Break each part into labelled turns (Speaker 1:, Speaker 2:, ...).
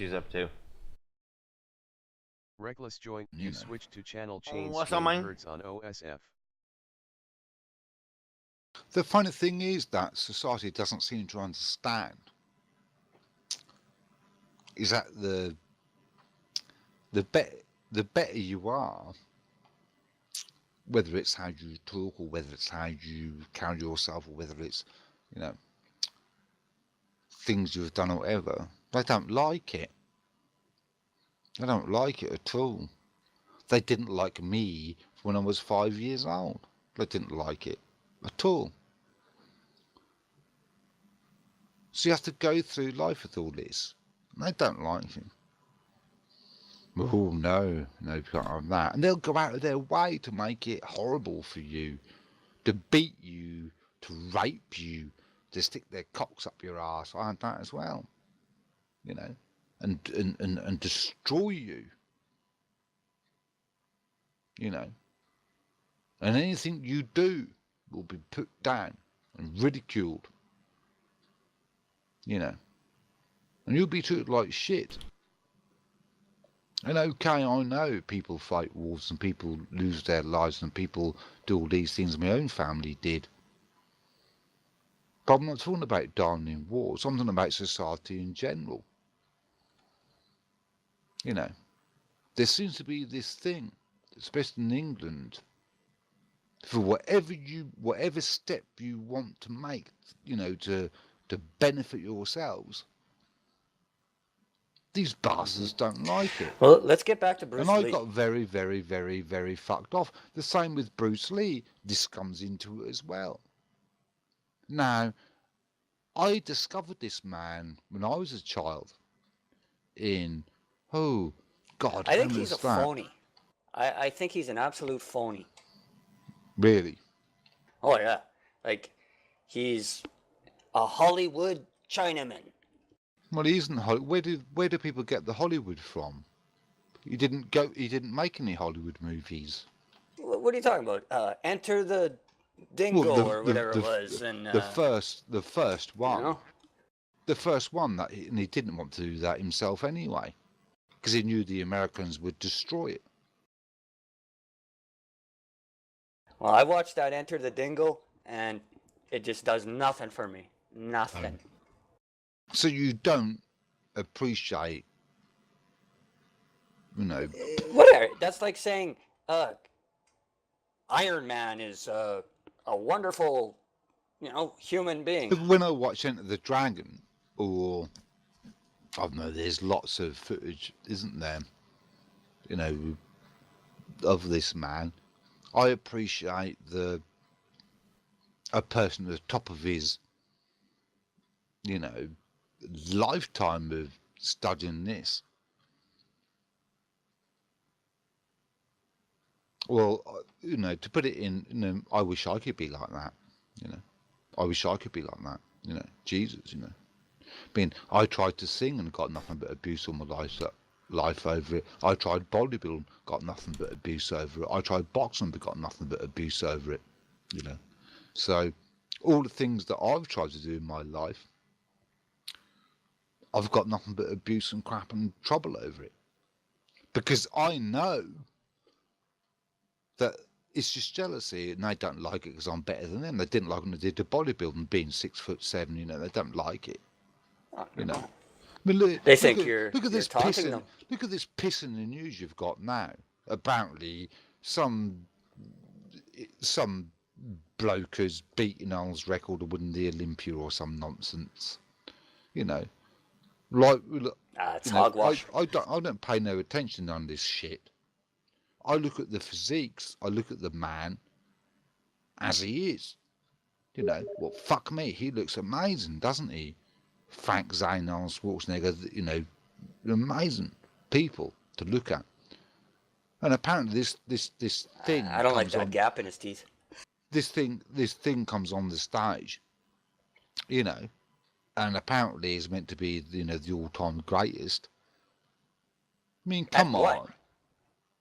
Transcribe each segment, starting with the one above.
Speaker 1: she's up to.
Speaker 2: Reckless joint, you switched to channel change
Speaker 1: What's on mine?
Speaker 2: hertz on OSF.
Speaker 3: The funny thing is that society doesn't seem to understand is that the better you are, whether it's how you talk or whether it's how you carry yourself or whether it's, you know, things you've done or whatever, they don't like it. They don't like it at all. They didn't like me when I was 5 years old. They didn't like it at all. So you have to go through life with all this. And they don't like it. Oh, no, you can't have that. And they'll go out of their way to make it horrible for you, to beat you, to rape you, to stick their cocks up your ass. I had that as well, you know, and destroy you, you know. And anything you do will be put down and ridiculed, you know. And you'll be treated like shit. And okay, I know people fight wars and people lose their lives and people do all these things my own family did. But I'm not talking about dying in wars. I'm talking about society in general. You know, there seems to be this thing, especially in England, for whatever step you want to make, you know, to benefit yourselves. These bastards don't like it.
Speaker 4: Well, let's get back to Bruce Lee.
Speaker 3: And I got very, very, very, very fucked off. The same with Bruce Lee. This comes into it as well. Now, I discovered this man when I was a child in, oh, God,
Speaker 4: I think he's a phony. I think he's an absolute phony.
Speaker 3: Really?
Speaker 4: Oh, yeah. Like, he's a Hollywood Chinaman.
Speaker 3: Well, he isn't Hollywood. Where do people get the Hollywood from? He didn't make any Hollywood movies.
Speaker 4: What are you talking about? Enter the Dingle or whatever it was. And
Speaker 3: the first one.
Speaker 4: You know?
Speaker 3: The first one and he didn't want to do that himself anyway, because he knew the Americans would destroy it.
Speaker 4: Well, I watched that Enter the Dingle, and it just does nothing for me. Nothing.
Speaker 3: So you don't appreciate, you know...
Speaker 4: Whatever. That's like saying Iron Man is a wonderful, you know, human being.
Speaker 3: When I watch Enter the Dragon, or... I don't know, there's lots of footage, isn't there? You know, of this man. I appreciate a person at the top of his, you know, lifetime of studying this. Well, you know, to put it in, you know, I wish I could be like that, you know. I wish I could be like that, you know. Jesus, you know. I tried to sing and got nothing but abuse all my life over it. I tried bodybuilding, got nothing but abuse over it. I tried boxing, but got nothing but abuse over it, you know. So, all the things that I've tried to do in my life, I've got nothing but abuse and crap and trouble over it. Because I know that it's just jealousy, and they don't like it because I'm better than them. They didn't like when I did the bodybuilding, being 6'7", you know, they don't like it, you know. I mean, look at this pissing. Look at this piss in the news you've got now. Apparently, some bloke has beaten Arnold's record of winning the Olympia or some nonsense. You know, like
Speaker 4: it's hogwash.
Speaker 3: I don't pay no attention on this shit. I look at the physiques. I look at the man as he is. You know, well, fuck me, he looks amazing, doesn't he? Frank Zane, Arnold Schwarzenegger, you know, amazing people to look at. And apparently this thing...
Speaker 4: I don't like that gap in his teeth.
Speaker 3: This thing comes on the stage, you know, and apparently is meant to be, you know, the all-time greatest. I mean, come on.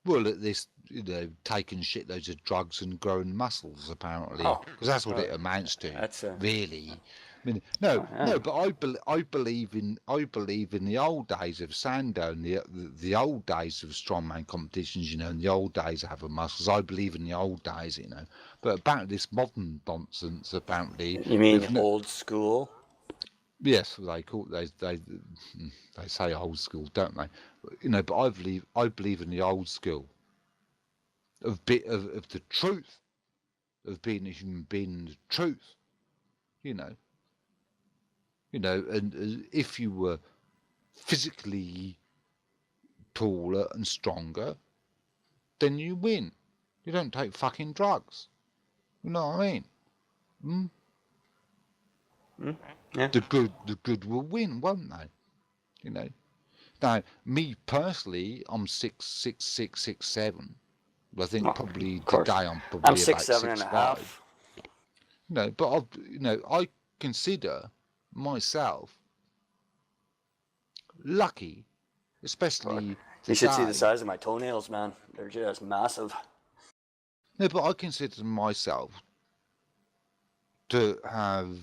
Speaker 3: Well, at this, you know, taking shitloads of drugs and growing muscles, apparently. Because that's what it amounts to, really. mean,
Speaker 4: Oh, yeah.
Speaker 3: no, but I believe in the old days of Sandow and the old days of strongman competitions, you know, and the old days of having muscles. I believe in the old days, you know. But about this modern nonsense, apparently,
Speaker 4: You mean
Speaker 3: they've no-
Speaker 4: old school?
Speaker 3: yes, they call they say old school, don't they? You know, but I believe in the old school of the truth of being a human being, the truth, you know. You know, and if you were physically taller and stronger, then you win. You don't take fucking drugs. You know what I mean? Hmm?
Speaker 4: Yeah.
Speaker 3: The good will win, won't they? You know. Now, me personally, I'm 6'6", 6'7". I think
Speaker 4: Oh,
Speaker 3: probably
Speaker 4: of course.
Speaker 3: today I'm
Speaker 4: I'm
Speaker 3: probably about
Speaker 4: 6'7" and a
Speaker 3: 6'5".
Speaker 4: half.
Speaker 3: You know, but I consider myself lucky, especially
Speaker 4: You should see the
Speaker 3: today.
Speaker 4: size of my toenails, man. They're just massive.
Speaker 3: No, but I consider myself to have,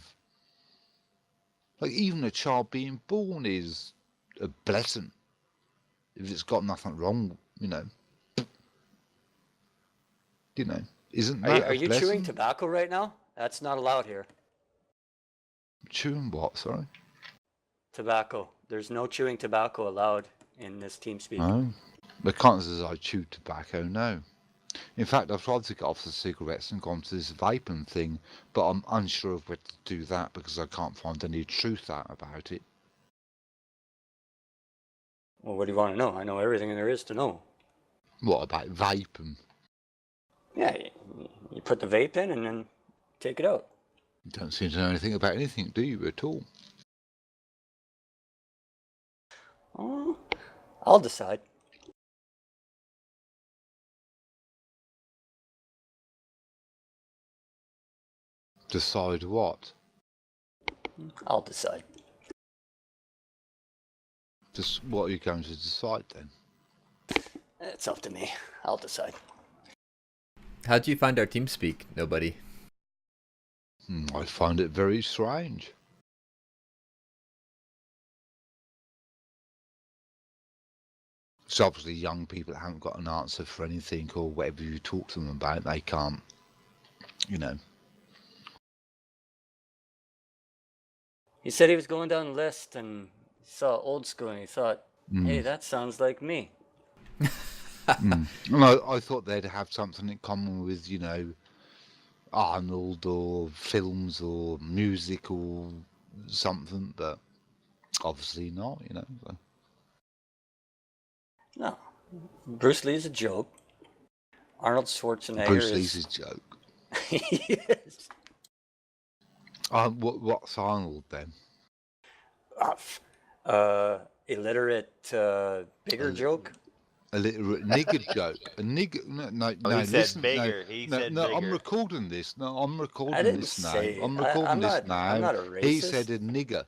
Speaker 3: like, even a child being born is a blessing if it's got nothing wrong, you know. You know, isn't that
Speaker 4: Are
Speaker 3: a
Speaker 4: you
Speaker 3: blessing?
Speaker 4: chewing tobacco right now? That's not allowed here.
Speaker 3: Chewing what? Sorry.
Speaker 4: Tobacco. There's no chewing tobacco allowed in this TeamSpeak.
Speaker 3: No, the can't say I chew tobacco. No. In fact, I've tried to get off the cigarettes and gone to this vaping thing, but I'm unsure of where to do that because I can't find any truth out about it.
Speaker 4: Well, what do you want to know? I know everything there is to know.
Speaker 3: What about vaping?
Speaker 4: Yeah, you put the vape in and then take it out.
Speaker 3: You don't seem to know anything about anything, do you, at all?
Speaker 4: Oh, I'll decide.
Speaker 3: Decide what?
Speaker 4: I'll decide.
Speaker 3: Just what are you going to decide then?
Speaker 4: It's up to me. I'll decide.
Speaker 1: How'd you find our TeamSpeak, Nobody?
Speaker 3: I find it very strange. So obviously young people that haven't got an answer for anything or whatever you talk to them about, they can't, you know.
Speaker 4: He said he was going down the list and saw old school and he thought, hey, that sounds like me.
Speaker 3: And I thought they'd have something in common with, you know, Arnold or films or music or something, but obviously not, you know. So.
Speaker 4: No. Bruce Lee's a joke. Arnold Schwarzenegger
Speaker 3: Bruce Lee's a joke.
Speaker 4: Yes.
Speaker 3: What's Arnold then?
Speaker 4: Illiterate bigger joke.
Speaker 3: Illiterate nigger joke. A nigger. No.
Speaker 5: He said
Speaker 3: listen,
Speaker 5: bigger. He said
Speaker 3: no. I'm
Speaker 5: bigger.
Speaker 3: recording this. No, I'm
Speaker 4: I
Speaker 3: recording
Speaker 4: didn't
Speaker 3: this now.
Speaker 4: say.
Speaker 3: I'm recording this now.
Speaker 4: I'm not a racist.
Speaker 3: He said a nigger.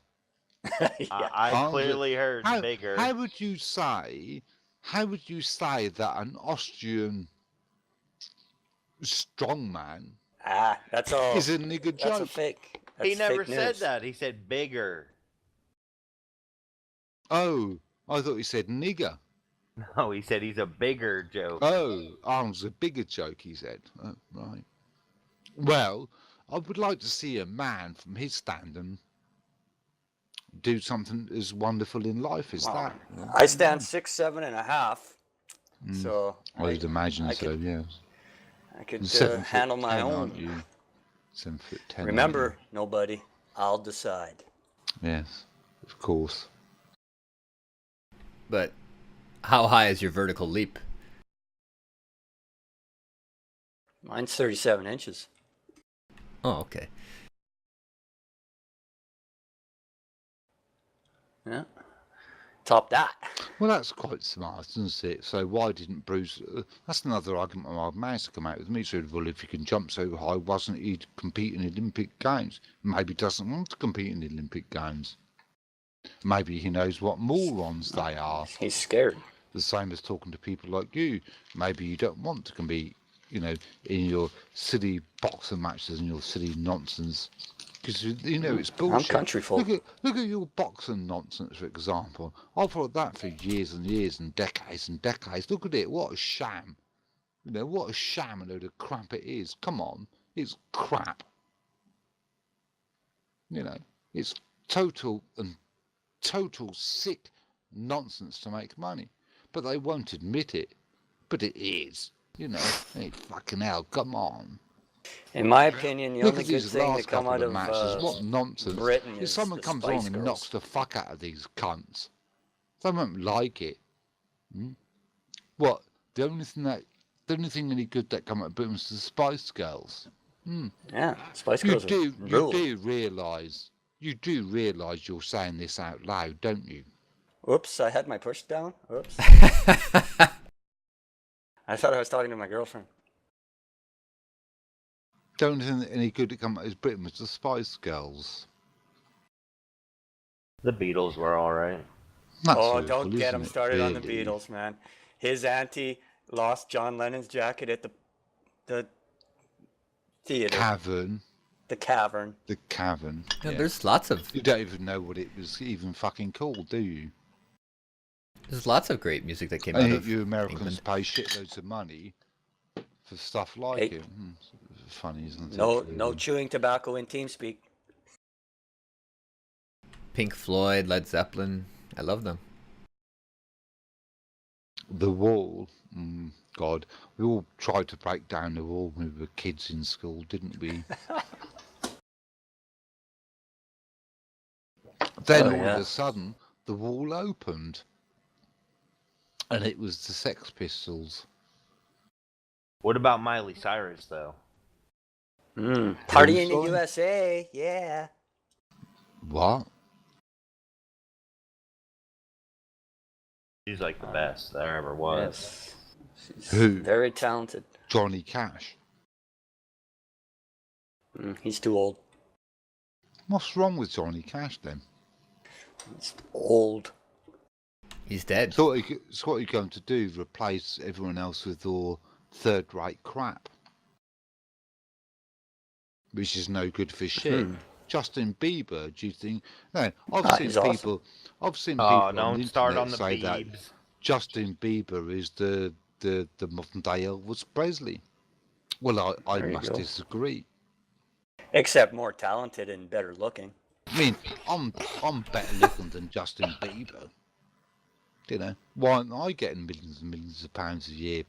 Speaker 4: Yeah.
Speaker 5: I
Speaker 3: Arnold-
Speaker 5: clearly heard bigger.
Speaker 3: How would you say that an Austrian strongman
Speaker 4: That's all.
Speaker 3: is a nigger
Speaker 4: That's a
Speaker 3: joke?
Speaker 4: fake.
Speaker 5: He
Speaker 4: That's
Speaker 5: never
Speaker 4: fake
Speaker 5: said
Speaker 4: news.
Speaker 5: that. He said bigger.
Speaker 3: Oh, I thought he said nigger.
Speaker 5: No, he said he's a bigger joke.
Speaker 3: Oh, Arnold's a bigger joke, he said. Oh, right. Well, I would like to see a man from his standing do something as wonderful in life as that.
Speaker 4: I stand 6'7" and a half, so
Speaker 3: I'd imagine
Speaker 4: I
Speaker 3: so,
Speaker 4: could-
Speaker 3: yes.
Speaker 4: I could
Speaker 3: 7
Speaker 4: handle
Speaker 3: foot
Speaker 4: my
Speaker 3: 10,
Speaker 4: own.
Speaker 3: aren't you? 7'10". aren't
Speaker 4: Remember, nobody. I'll decide.
Speaker 3: you? Yes, of course.
Speaker 1: But how high is your vertical leap?
Speaker 4: Mine's 37 inches.
Speaker 1: Oh, okay.
Speaker 4: Yeah. Top that.
Speaker 3: Well, that's quite smart, isn't it? So why didn't Bruce... that's another argument I've managed to come out with me. So, well, if he can jump so high, wasn't he to compete in the Olympic Games? Maybe he doesn't want to compete in the Olympic Games. Maybe he knows what morons they are.
Speaker 4: He's scared.
Speaker 3: The same as talking to people like you. Maybe you don't want to compete, you know, in your silly boxing matches and your silly nonsense. Because you know it's bullshit.
Speaker 4: I'm country folk.
Speaker 3: Look at your boxing nonsense, for example. I've followed that for years and years and decades. Look at it. What a sham. You know, what a sham and load of crap it is. Come on. It's crap. You know, it's total sick nonsense to make money. But they won't admit it. But it is. You know, hey, fucking hell, come on.
Speaker 4: In my opinion, the
Speaker 3: Look
Speaker 4: only
Speaker 3: at
Speaker 4: good
Speaker 3: these
Speaker 4: thing to
Speaker 3: last
Speaker 4: come
Speaker 3: couple
Speaker 4: out
Speaker 3: of
Speaker 4: of
Speaker 3: matches. What nonsense.
Speaker 4: Britain
Speaker 3: If
Speaker 4: is
Speaker 3: someone
Speaker 4: the
Speaker 3: comes
Speaker 4: Spice
Speaker 3: along and
Speaker 4: Girls.
Speaker 3: knocks the fuck out of these cunts, they won't like it. What? The only thing any good that come out of Britain was the Spice Girls.
Speaker 4: Yeah, Spice
Speaker 3: You
Speaker 4: Girls
Speaker 3: do
Speaker 4: rule.
Speaker 3: realise you're saying this out loud, don't you?
Speaker 4: Oops, I had my push down. Oops. I thought I was talking to my girlfriend.
Speaker 3: The only thing that any good that come out of Britain was the Spice Girls.
Speaker 5: The Beatles were all right.
Speaker 3: That's
Speaker 4: Oh,
Speaker 3: awful,
Speaker 4: don't get him
Speaker 3: isn't it,
Speaker 4: started on the
Speaker 3: really?
Speaker 4: Beatles, man. His auntie lost John Lennon's jacket at the theater,
Speaker 3: Cavern.
Speaker 4: the Cavern.
Speaker 3: The Cavern.
Speaker 1: Yeah,
Speaker 3: Yeah.
Speaker 1: there's lots of
Speaker 3: You don't even know what it was even fucking called, do you?
Speaker 1: great music that came out
Speaker 3: And
Speaker 1: of
Speaker 3: you Americans
Speaker 1: England.
Speaker 3: pay shitloads of money for stuff like
Speaker 4: Hey.
Speaker 3: it. It's funny, isn't it?
Speaker 4: No
Speaker 3: really?
Speaker 4: chewing tobacco in TeamSpeak.
Speaker 1: Pink Floyd, Led Zeppelin. I love them.
Speaker 3: The Wall. God, we all tried to break down the wall when we were kids in school, didn't we? Then
Speaker 4: Oh,
Speaker 3: all
Speaker 4: yeah.
Speaker 3: of a sudden, the wall opened, and it was the Sex Pistols.
Speaker 5: What about Miley Cyrus though?
Speaker 4: Party in the
Speaker 3: sorry?
Speaker 4: USA, yeah.
Speaker 3: What?
Speaker 5: She's like the best there ever was.
Speaker 4: Yes. She's
Speaker 3: Who?
Speaker 4: very talented.
Speaker 3: Johnny Cash.
Speaker 4: He's too old.
Speaker 3: What's wrong with Johnny Cash then?
Speaker 4: He's old.
Speaker 1: He's dead.
Speaker 3: So what are you going to do? Replace everyone else with all third-rate crap, which is no good for shit. Justin Bieber, do you think? No, I've seen
Speaker 4: he's awesome.
Speaker 3: people. I've seen people
Speaker 5: Oh,
Speaker 3: on the
Speaker 5: don't start
Speaker 3: internet
Speaker 5: on the
Speaker 3: say that
Speaker 5: Biebs.
Speaker 3: Justin Bieber is the modern day Elvis Presley. Well, I
Speaker 4: There you
Speaker 3: must
Speaker 4: go.
Speaker 3: disagree.
Speaker 4: Except more talented and better looking.
Speaker 3: I mean, I'm better looking than Justin Bieber. You know, why aren't I getting millions and millions of pounds a year?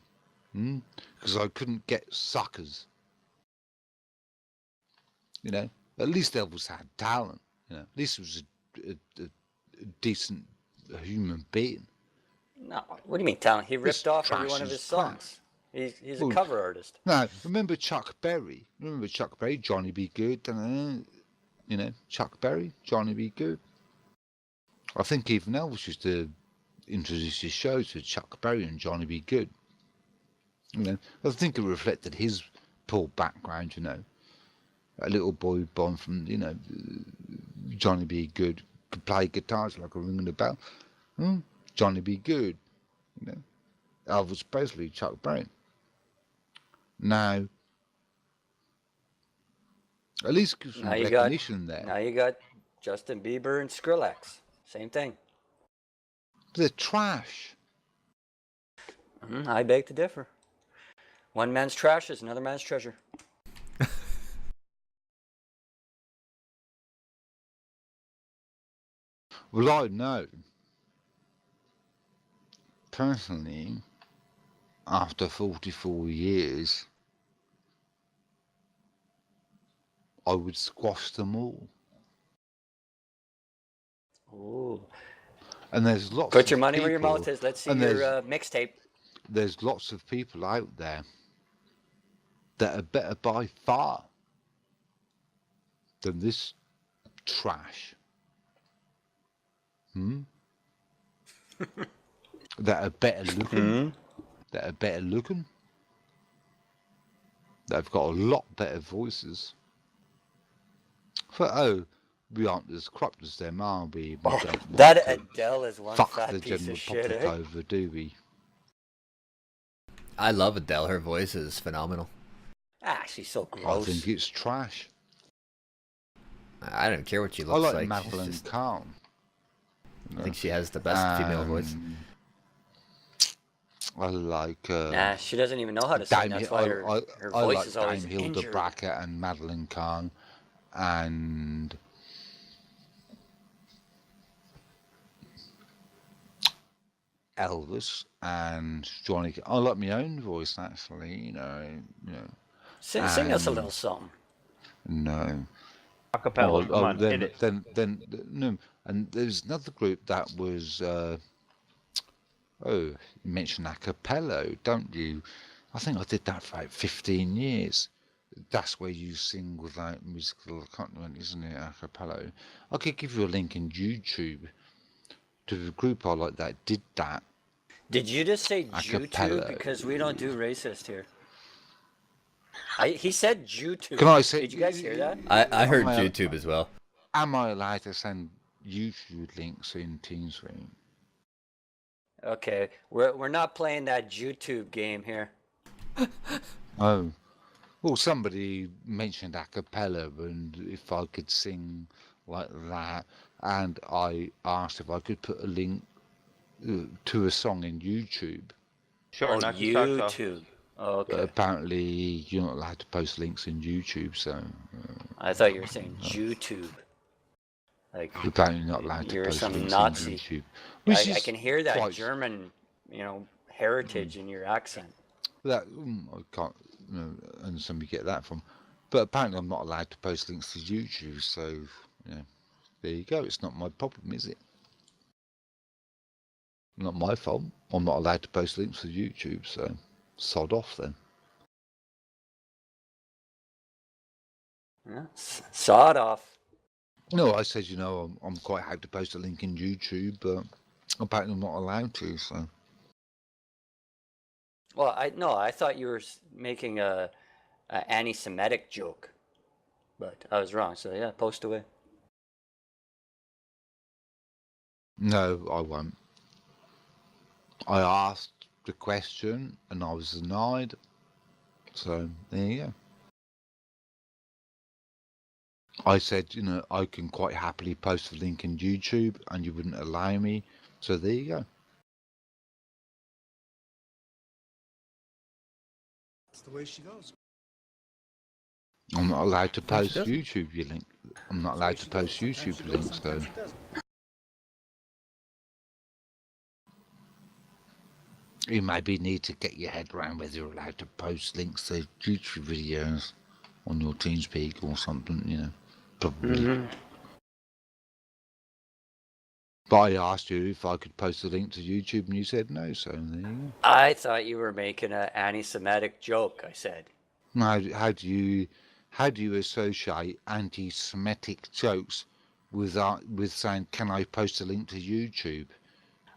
Speaker 3: Because I couldn't get suckers. You know, at least Elvis had talent. You know, at least he was a decent human being.
Speaker 4: No, what do you mean talent? He
Speaker 3: This
Speaker 4: ripped off every
Speaker 3: trash
Speaker 4: one of
Speaker 3: is
Speaker 4: his
Speaker 3: crap.
Speaker 4: songs. He's a
Speaker 3: Well,
Speaker 4: cover artist.
Speaker 3: Now, remember Chuck Berry? Remember Chuck Berry? Johnny Be Good. You know, Chuck Berry, Johnny Be Good. I think even Elvis used to introduce his shows to Chuck Berry and Johnny Be Good. You know, I think it reflected his poor background. You know, a little boy born from Johnny Be Good could play guitars like a ringing a bell. Johnny Be Good. You know, Elvis Presley, Chuck Berry. Now, at least give some
Speaker 4: Now you
Speaker 3: recognition there.
Speaker 4: Now you got Justin Bieber and Skrillex. Same thing.
Speaker 3: They're trash.
Speaker 4: I beg to differ. One man's trash is another man's treasure.
Speaker 3: Well, I know. Personally, after 44 years, I would squash them all.
Speaker 4: Ooh.
Speaker 3: And there's lots
Speaker 4: Put
Speaker 3: of
Speaker 4: your money where your
Speaker 3: people-
Speaker 4: mouth is. Let's see
Speaker 3: and
Speaker 4: your mixtape.
Speaker 3: There's lots of people out there that are better by far than this trash. That are better looking. That are better looking. That have got a lot better voices. We aren't as corrupt as them, are we? We don't want
Speaker 4: That
Speaker 3: to
Speaker 4: Adele is one
Speaker 3: fuck
Speaker 4: fat
Speaker 3: the
Speaker 4: piece
Speaker 3: general
Speaker 4: of shit,
Speaker 3: public
Speaker 4: eh?
Speaker 3: over, do we?
Speaker 1: I love Adele. Her voice is phenomenal.
Speaker 4: Ah, she's so
Speaker 3: I
Speaker 4: gross.
Speaker 3: think it's trash.
Speaker 1: I don't care what she
Speaker 3: I
Speaker 1: looks
Speaker 3: like
Speaker 1: like. She's
Speaker 3: Madeline
Speaker 1: just-
Speaker 3: Kahn.
Speaker 1: I think she has the best female voice.
Speaker 3: I like
Speaker 4: Nah, she doesn't even know how to sing.
Speaker 3: Dame.
Speaker 4: That's why her
Speaker 3: I
Speaker 4: voice
Speaker 3: like
Speaker 4: is always
Speaker 3: Dame Hilda
Speaker 4: injured.
Speaker 3: Brackett and Madeline Kahn, and Elvis and Johnny. I like my own voice actually. You know.
Speaker 4: Sing us a little something.
Speaker 3: No.
Speaker 5: Acapella. Come on, hit it.
Speaker 3: Then no. And there's another group that was. You mentioned a cappella, don't you? I think I did that for about 15 years. That's where you sing without musical accompaniment, isn't it? A cappella. I could give you a link in YouTube to the group I like that did that.
Speaker 4: Did you just say
Speaker 3: Acapella.
Speaker 4: YouTube? Because we don't do racist here. He said YouTube.
Speaker 3: Can I say?
Speaker 4: Did you guys hear that?
Speaker 1: I heard
Speaker 3: Well,
Speaker 1: YouTube as well.
Speaker 3: Am I allowed to send YouTube links in TeamSpeak?
Speaker 4: Okay, we're not playing that YouTube game here.
Speaker 3: Oh. Well, somebody mentioned a cappella and if I could sing like that, and I asked if I could put a link to a song in YouTube.
Speaker 5: Sure,
Speaker 4: Oh,
Speaker 5: knock your socks off.
Speaker 4: YouTube. Oh,
Speaker 3: But
Speaker 4: okay.
Speaker 3: apparently, you're not allowed to post links in YouTube, so
Speaker 4: I thought you were saying YouTube. Like
Speaker 3: you're apparently not allowed to
Speaker 4: you're
Speaker 3: post
Speaker 4: some
Speaker 3: links
Speaker 4: Nazi.
Speaker 3: in YouTube.
Speaker 4: I can hear that
Speaker 3: quite-
Speaker 4: German, heritage in your accent.
Speaker 3: That I can't, and somebody get that from. But apparently, I'm not allowed to post links to YouTube, so there you go. It's not my problem, is it? Not my fault. I'm not allowed to post links to YouTube, so sod off then.
Speaker 4: Yeah. Sawed off.
Speaker 3: No, I said, I'm quite happy to post a link in YouTube, but apparently I'm not allowed to, so.
Speaker 4: Well, I thought you were making a anti-Semitic joke, but I was wrong. So yeah, post away.
Speaker 3: No, I won't. I asked the question and I was denied, so there you go. I said, I can quite happily post a link in YouTube and you wouldn't allow me, so there you go.
Speaker 6: That's the way she goes.
Speaker 3: I'm not allowed to post
Speaker 1: doesn't.
Speaker 3: YouTube link. I'm not allowed to post YouTube links, though. You maybe need to get your head around whether you're allowed to post links to YouTube videos on your TeamSpeak or something, probably.
Speaker 4: Mm-hmm.
Speaker 3: But I asked you if I could post a link to YouTube and you said no, so there you go.
Speaker 4: I thought you were making an anti-Semitic joke. I said.
Speaker 3: Now, how do you associate anti-Semitic jokes with saying, can I post a link to YouTube?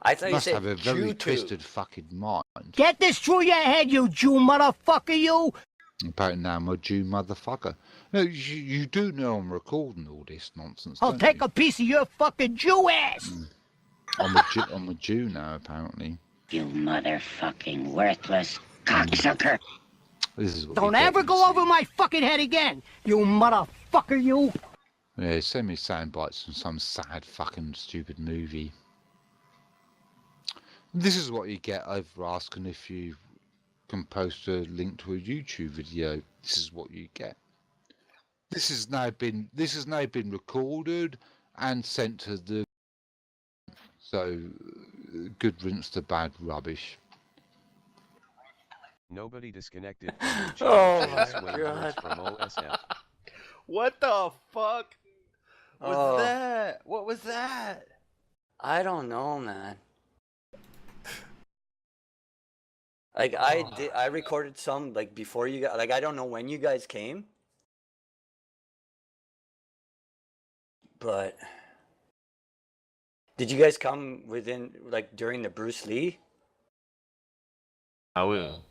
Speaker 4: I thought
Speaker 3: You
Speaker 4: you
Speaker 3: must
Speaker 4: said
Speaker 3: have a very
Speaker 4: YouTube.
Speaker 3: twisted fucking mind.
Speaker 6: Get this through your head, you Jew motherfucker, you!
Speaker 3: Apparently now I'm a Jew motherfucker. No, you do know I'm recording all this nonsense,
Speaker 6: I'll
Speaker 3: don't
Speaker 6: take
Speaker 3: you?
Speaker 6: a piece of your fucking Jew ass!
Speaker 3: I'm a Jew now, apparently.
Speaker 7: You motherfucking worthless cocksucker.
Speaker 3: This is what
Speaker 6: Don't
Speaker 3: you get,
Speaker 6: ever
Speaker 3: you
Speaker 6: go
Speaker 3: see.
Speaker 6: over my fucking head again, you motherfucker, you!
Speaker 3: Yeah, send me sound bites from some sad fucking stupid movie. This is what you get over asking if you can post a link to a YouTube video. This is what you get. This has now been recorded and sent to the. So, good riddance to bad rubbish.
Speaker 2: Nobody disconnected from your
Speaker 4: Oh
Speaker 2: channel.
Speaker 4: my
Speaker 2: Swing
Speaker 4: God.
Speaker 2: words from OSF.
Speaker 5: What the fuck was
Speaker 4: Oh.
Speaker 5: that? What was that?
Speaker 4: I don't know, man. Like I recorded some like before you got, like I don't know when you guys came, but did you guys come within like during the Bruce Lee?
Speaker 5: I will.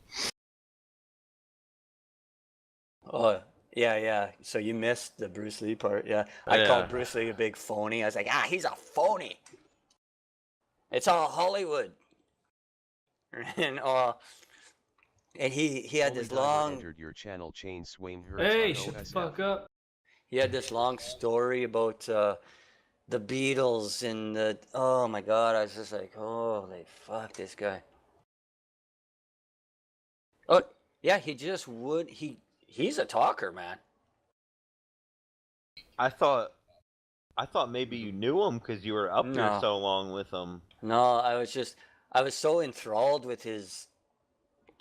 Speaker 4: Oh yeah. So you missed the Bruce Lee part. Yeah, I
Speaker 5: Yeah.
Speaker 4: called Bruce Lee a big phony. I was like, he's a phony. It's all Hollywood. And he had
Speaker 2: Holy
Speaker 4: this
Speaker 2: Diver
Speaker 4: long
Speaker 2: entered your channel chain Swain Hertz
Speaker 8: Hey,
Speaker 2: on
Speaker 8: shut the
Speaker 2: OSF.
Speaker 8: fuck up.
Speaker 4: he had this long story about the Beatles and the. Oh my God! I was just like, holy fuck, this guy. Oh yeah, he just would. He's a talker, man.
Speaker 5: I thought maybe you knew him because you were up
Speaker 4: No.
Speaker 5: there so long with him.
Speaker 4: No, I was so enthralled with his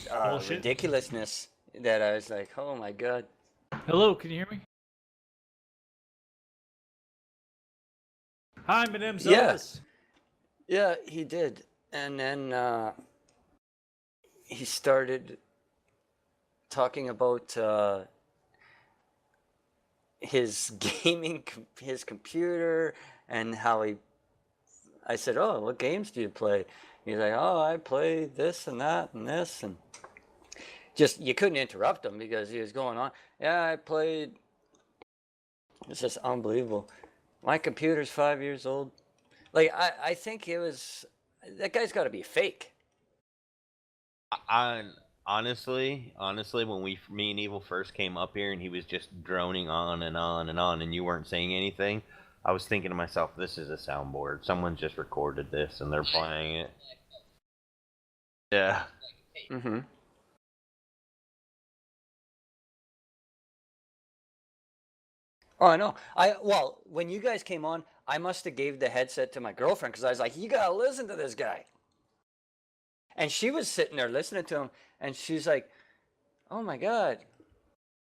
Speaker 8: Bullshit.
Speaker 4: ridiculousness that I was like, oh my God.
Speaker 8: Hello, can you hear me? Hi, my name's
Speaker 4: Yeah.
Speaker 8: Elvis.
Speaker 4: Yeah, he did. And then he started talking about his his computer, and how I said, oh, what games do you play? He's like, oh, I play this and that and this, and just, you couldn't interrupt him because he was going on. Yeah, I played. It's just unbelievable. My computer's 5 years old. Like, I think it was, that guy's got to be fake.
Speaker 5: Honestly, when me and Evil first came up here and he was just droning on and on and on and you weren't saying anything, I was thinking to myself, this is a soundboard. Someone just recorded this and they're playing it. Yeah.
Speaker 4: Mm-hmm. Oh, I know. Well, when you guys came on, I must have gave the headset to my girlfriend because I was like, you gotta listen to this guy. And she was sitting there listening to him, and she's like, oh my God,